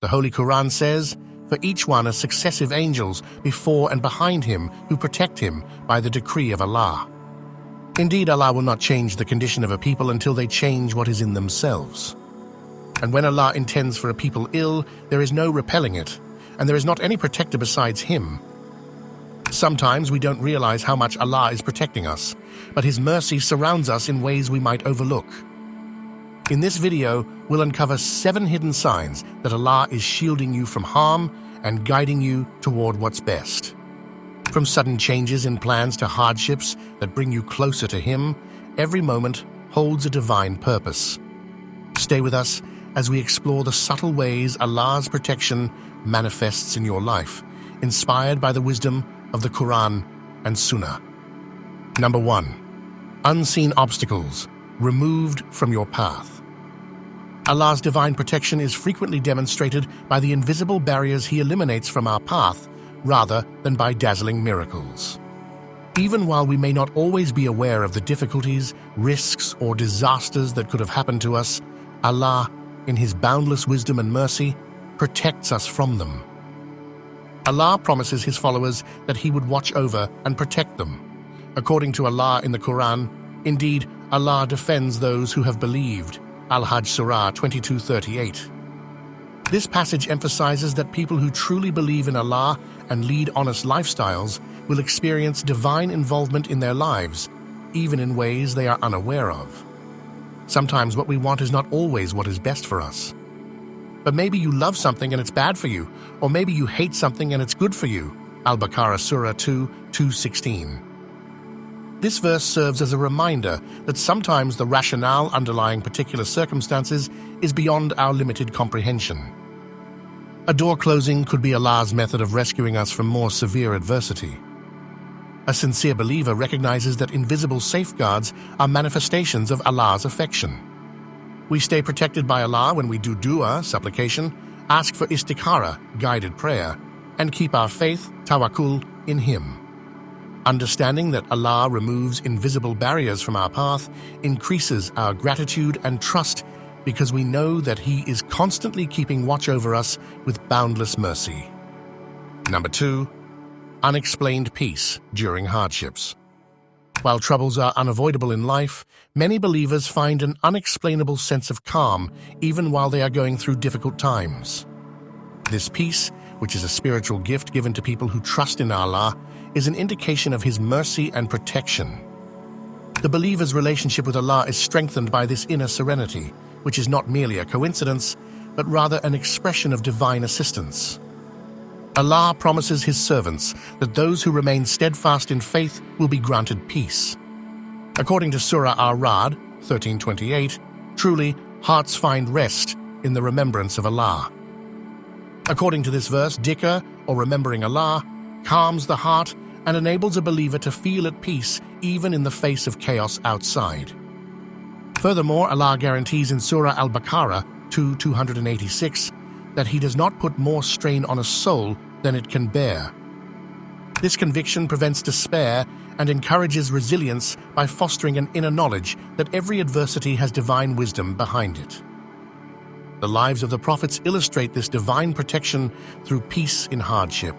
The Holy Quran says, "For each one are successive angels before and behind him who protect him by the decree of Allah." Indeed, Allah will not change the condition of a people until they change what is in themselves. And when Allah intends for a people ill, there is no repelling it, and there is not any protector besides Him. Sometimes we don't realize how much Allah is protecting us, but His mercy surrounds us in ways we might overlook. In this video, we'll uncover 7 hidden signs that Allah is shielding you from harm and guiding you toward what's best. From sudden changes in plans to hardships that bring you closer to Him, every moment holds a divine purpose. Stay with us as we explore the subtle ways Allah's protection manifests in your life, inspired by the wisdom of the Quran and Sunnah. Number 1. Unseen obstacles removed from your path. Allah's divine protection is frequently demonstrated by the invisible barriers He eliminates from our path rather than by dazzling miracles. Even while we may not always be aware of the difficulties, risks, or disasters that could have happened to us, Allah, in His boundless wisdom and mercy, protects us from them. Allah promises His followers that He would watch over and protect them. According to Allah in the Quran, indeed, Allah defends those who have believed. Al-Hajj Surah 22:38. This passage emphasizes that people who truly believe in Allah and lead honest lifestyles will experience divine involvement in their lives, even in ways they are unaware of. Sometimes what we want is not always what is best for us. But maybe you love something and it's bad for you, or maybe you hate something and it's good for you. Al-Baqarah Surah 2:2-16. This verse serves as a reminder that sometimes the rationale underlying particular circumstances is beyond our limited comprehension. A door closing could be Allah's method of rescuing us from more severe adversity. A sincere believer recognizes that invisible safeguards are manifestations of Allah's affection. We stay protected by Allah when we do dua, supplication, ask for istikhara, guided prayer, and keep our faith, tawakkul, in Him. Understanding that Allah removes invisible barriers from our path increases our gratitude and trust because we know that He is constantly keeping watch over us with boundless mercy. Number 2. Unexplained peace during hardships. While troubles are unavoidable in life, many believers find an unexplainable sense of calm even while they are going through difficult times. This peace, which is a spiritual gift given to people who trust in Allah, is an indication of His mercy and protection. The believer's relationship with Allah is strengthened by this inner serenity, which is not merely a coincidence, but rather an expression of divine assistance. Allah promises His servants that those who remain steadfast in faith will be granted peace. According to Surah Ar-Ra'd 13:28, truly, hearts find rest in the remembrance of Allah. According to this verse, dhikr, or remembering Allah, calms the heart and enables a believer to feel at peace even in the face of chaos outside. Furthermore, Allah guarantees in Surah Al-Baqarah 2:286 that He does not put more strain on a soul than it can bear. This conviction prevents despair and encourages resilience by fostering an inner knowledge that every adversity has divine wisdom behind it. The lives of the prophets illustrate this divine protection through peace in hardship.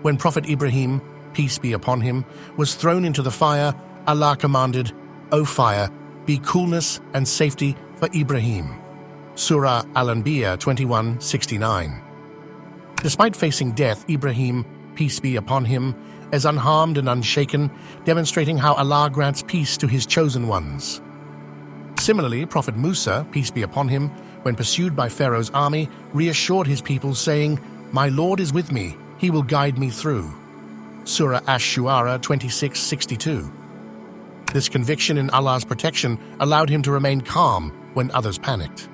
When Prophet Ibrahim, peace be upon him, was thrown into the fire, Allah commanded, "O fire, be coolness and safety for Ibrahim." Surah Al-Anbiya 21:69. Despite facing death, Ibrahim, peace be upon him, is unharmed and unshaken, demonstrating how Allah grants peace to His chosen ones. Similarly, Prophet Musa, peace be upon him, when pursued by Pharaoh's army, reassured his people, saying, "My Lord is with me, He will guide me through." Surah Ash-Shu'ara 26:62. This conviction in Allah's protection allowed him to remain calm when others panicked.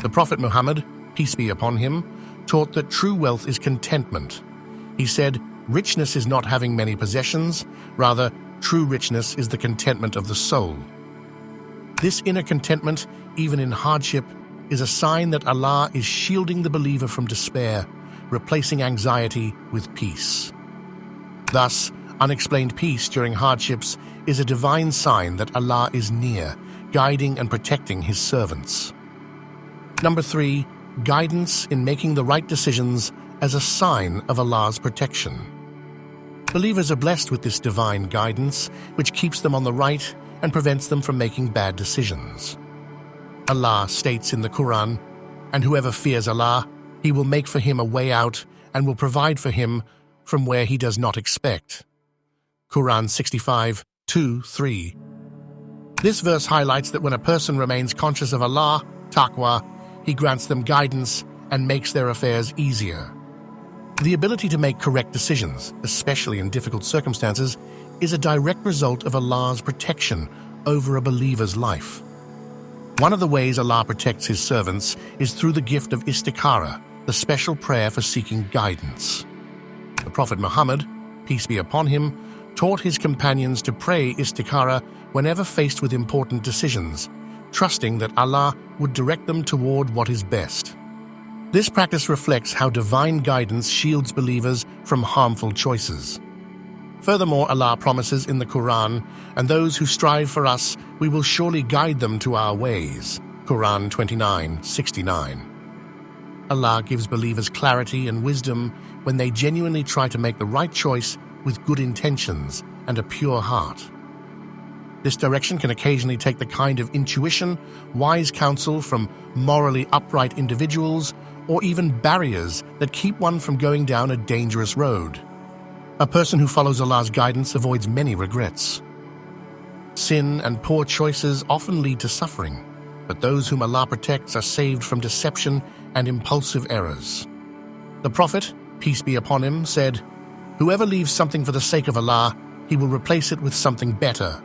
The Prophet Muhammad, peace be upon him, taught that true wealth is contentment. He said, "Richness is not having many possessions, rather, true richness is the contentment of the soul." This inner contentment, even in hardship, is a sign that Allah is shielding the believer from despair, replacing anxiety with peace. Thus, unexplained peace during hardships is a divine sign that Allah is near, guiding and protecting His servants. Number 3. guidance in making the right decisions as a sign of Allah's protection. Believers are blessed with this divine guidance, which keeps them on the right and prevents them from making bad decisions. Allah states in the Quran, "And whoever fears Allah, He will make for him a way out and will provide for him from where he does not expect." Quran 65, 2, 3. This verse highlights that when a person remains conscious of Allah, taqwa, He grants them guidance and makes their affairs easier. The ability to make correct decisions, especially in difficult circumstances, is a direct result of Allah's protection over a believer's life. One of the ways Allah protects His servants is through the gift of istikhara, the special prayer for seeking guidance. The Prophet Muhammad, peace be upon him, taught his companions to pray istikhara whenever faced with important decisions, trusting that Allah would direct them toward what is best. This practice reflects how divine guidance shields believers from harmful choices. Furthermore, Allah promises in the Quran, "And those who strive for us, we will surely guide them to our ways." Quran 29:69. Allah gives believers clarity and wisdom when they genuinely try to make the right choice with good intentions and a pure heart. This direction can occasionally take the kind of intuition, wise counsel from morally upright individuals, or even barriers that keep one from going down a dangerous road. A person who follows Allah's guidance avoids many regrets. Sin and poor choices often lead to suffering, but those whom Allah protects are saved from deception and impulsive errors. The Prophet, peace be upon him, said, "Whoever leaves something for the sake of Allah, He will replace it with something better."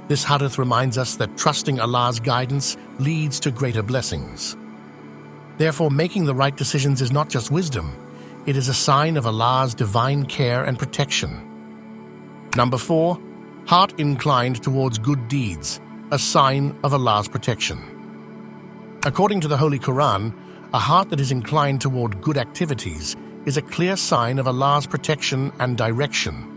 This hadith reminds us that trusting Allah's guidance leads to greater blessings. Therefore, making the right decisions is not just wisdom, it is a sign of Allah's divine care and protection. Number 4, heart inclined towards good deeds, a sign of Allah's protection. According to the Holy Quran, a heart that is inclined toward good activities is a clear sign of Allah's protection and direction.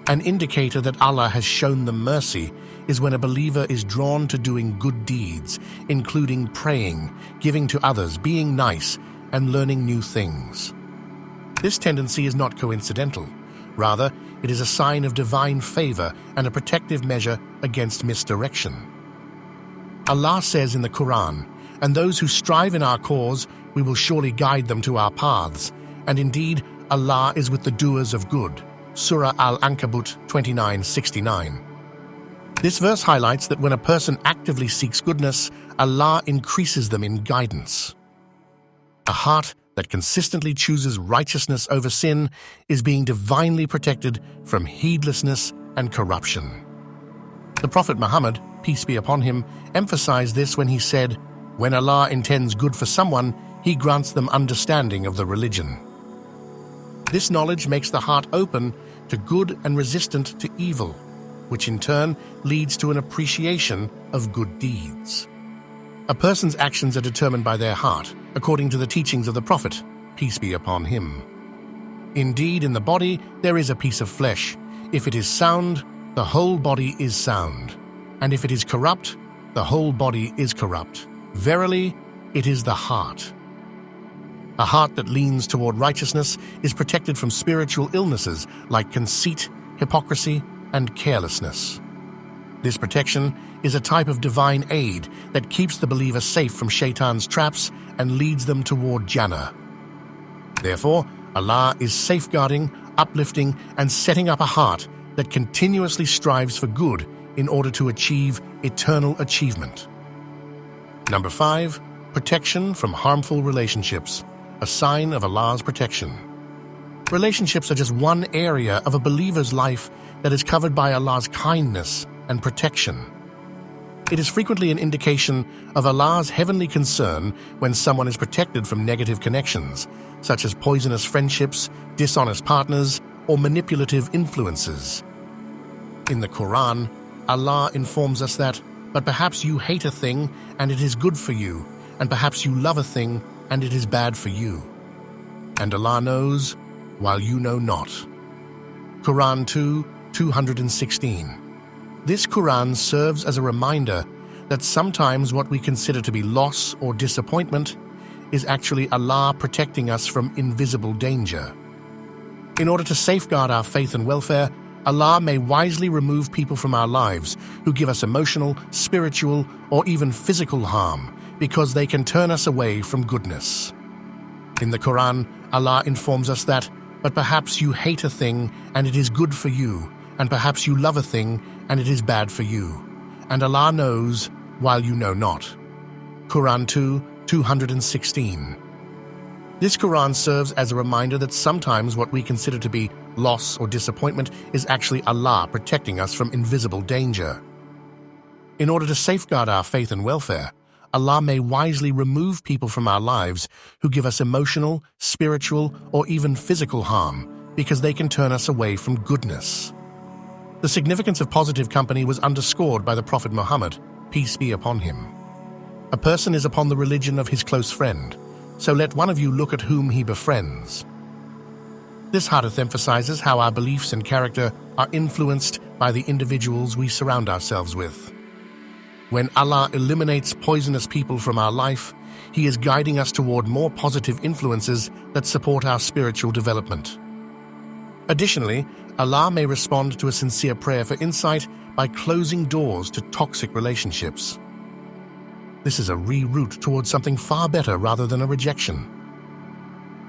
An indicator that Allah has shown them mercy is when a believer is drawn to doing good deeds, including praying, giving to others, being nice, and learning new things. This tendency is not coincidental. Rather, it is a sign of divine favor and a protective measure against misdirection. Allah says in the Quran, "And those who strive in our cause, we will surely guide them to our paths. And indeed, Allah is with the doers of good." Surah Al-Ankabut 29:69. This verse highlights that when a person actively seeks goodness, Allah increases them in guidance. A heart that consistently chooses righteousness over sin is being divinely protected from heedlessness and corruption. The Prophet Muhammad, peace be upon him, emphasized this when he said, "When Allah intends good for someone, He grants them understanding of the religion." This knowledge makes the heart open to good and resistant to evil, which in turn leads to an appreciation of good deeds. A person's actions are determined by their heart, according to the teachings of the Prophet, peace be upon him. Indeed, in the body there is a piece of flesh. If it is sound, the whole body is sound. And if it is corrupt, the whole body is corrupt. Verily, it is the heart. A heart that leans toward righteousness is protected from spiritual illnesses like conceit, hypocrisy, and carelessness. This protection is a type of divine aid that keeps the believer safe from shaitan's traps and leads them toward Jannah. Therefore, Allah is safeguarding, uplifting, and setting up a heart that continuously strives for good in order to achieve eternal achievement. Number 5, protection from harmful relationships, a sign of Allah's protection. Relationships are just one area of a believer's life that is covered by Allah's kindness and protection. It is frequently an indication of Allah's heavenly concern when someone is protected from negative connections, such as poisonous friendships, dishonest partners, or manipulative influences. In the Quran, Allah informs us that, "But perhaps you hate a thing and it is good for you, and perhaps you love a thing and it is bad for you. And Allah knows, while you know not." Quran 2:216. This Quran serves as a reminder that sometimes what we consider to be loss or disappointment is actually Allah protecting us from invisible danger. In order to safeguard our faith and welfare, Allah may wisely remove people from our lives who give us emotional, spiritual, or even physical harm because they can turn us away from goodness. In the Quran, Allah informs us that, "But perhaps you hate a thing and it is good for you, and perhaps you love a thing and it is bad for you. And Allah knows while you know not." Quran 2:216. This Quran serves as a reminder that sometimes what we consider to be loss or disappointment is actually Allah protecting us from invisible danger. In order to safeguard our faith and welfare, Allah may wisely remove people from our lives who give us emotional, spiritual, or even physical harm because they can turn us away from goodness. The significance of positive company was underscored by the Prophet Muhammad, peace be upon him. "A person is upon the religion of his close friend, so let one of you look at whom he befriends." This hadith emphasizes how our beliefs and character are influenced by the individuals we surround ourselves with. When Allah eliminates poisonous people from our life, He is guiding us toward more positive influences that support our spiritual development. Additionally, Allah may respond to a sincere prayer for insight by closing doors to toxic relationships. This is a reroute towards something far better rather than a rejection.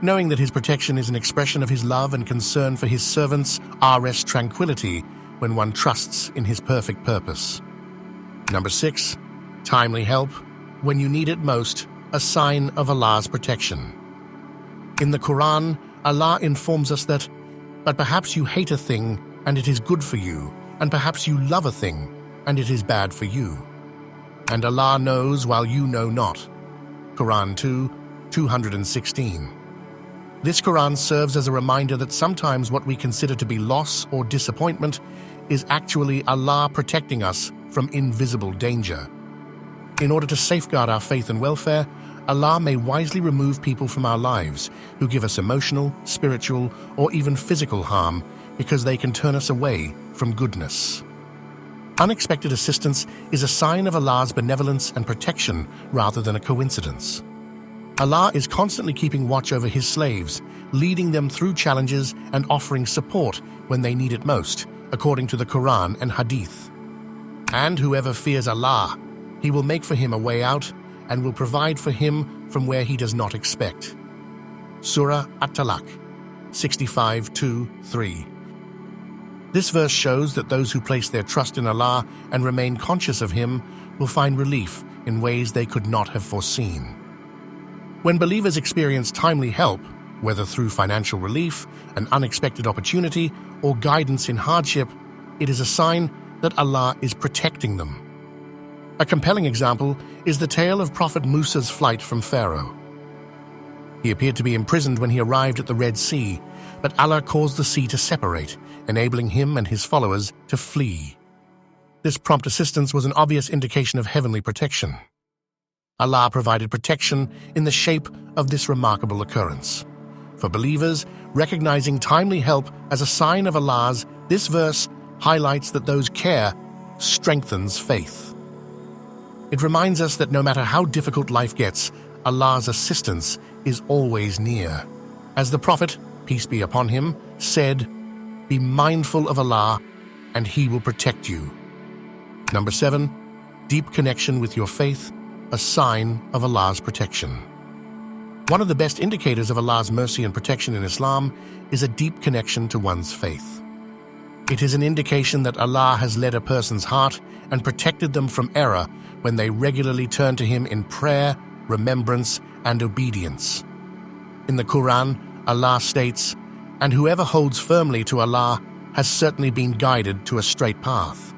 Knowing that His protection is an expression of His love and concern for His servants rests tranquility when one trusts in His perfect purpose. Number 6. Timely help, when you need it most, a sign of Allah's protection. In the Quran, Allah informs us that, "But perhaps you hate a thing and it is good for you, and perhaps you love a thing and it is bad for you. And Allah knows while you know not." Quran 2:216. This Quran serves as a reminder that sometimes what we consider to be loss or disappointment is actually Allah protecting us from invisible danger. In order to safeguard our faith and welfare, Allah may wisely remove people from our lives who give us emotional, spiritual, or even physical harm because they can turn us away from goodness. Unexpected assistance is a sign of Allah's benevolence and protection rather than a coincidence. Allah is constantly keeping watch over His slaves, leading them through challenges and offering support when they need it most, according to the Quran and Hadith. "And whoever fears Allah, He will make for him a way out and will provide for him from where he does not expect." Surah At-Talaq 65:2-3. This verse shows that those who place their trust in Allah and remain conscious of Him will find relief in ways they could not have foreseen. When believers experience timely help, whether through financial relief, an unexpected opportunity, or guidance in hardship, it is a sign that Allah is protecting them. A compelling example is the tale of Prophet Musa's flight from Pharaoh. He appeared to be imprisoned when he arrived at the Red Sea, but Allah caused the sea to separate, enabling him and his followers to flee. This prompt assistance was an obvious indication of heavenly protection. Allah provided protection in the shape of this remarkable occurrence. For believers, recognizing timely help as a sign of Allah's, this verse highlights that those care strengthens faith. It reminds us that no matter how difficult life gets, Allah's assistance is always near. As the Prophet, peace be upon him, said, "Be mindful of Allah, and He will protect you." Number 7. Deep connection with your faith, a sign of Allah's protection. One of the best indicators of Allah's mercy and protection in Islam is a deep connection to one's faith. It is an indication that Allah has led a person's heart and protected them from error when they regularly turn to Him in prayer, remembrance, and obedience. In the Quran, Allah states, "And whoever holds firmly to Allah has certainly been guided to a straight path."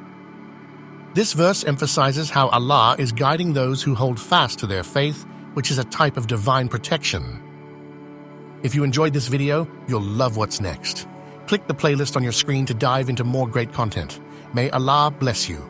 This verse emphasizes how Allah is guiding those who hold fast to their faith, which is a type of divine protection. If you enjoyed this video, you'll love what's next. Click the playlist on your screen to dive into more great content. May Allah bless you.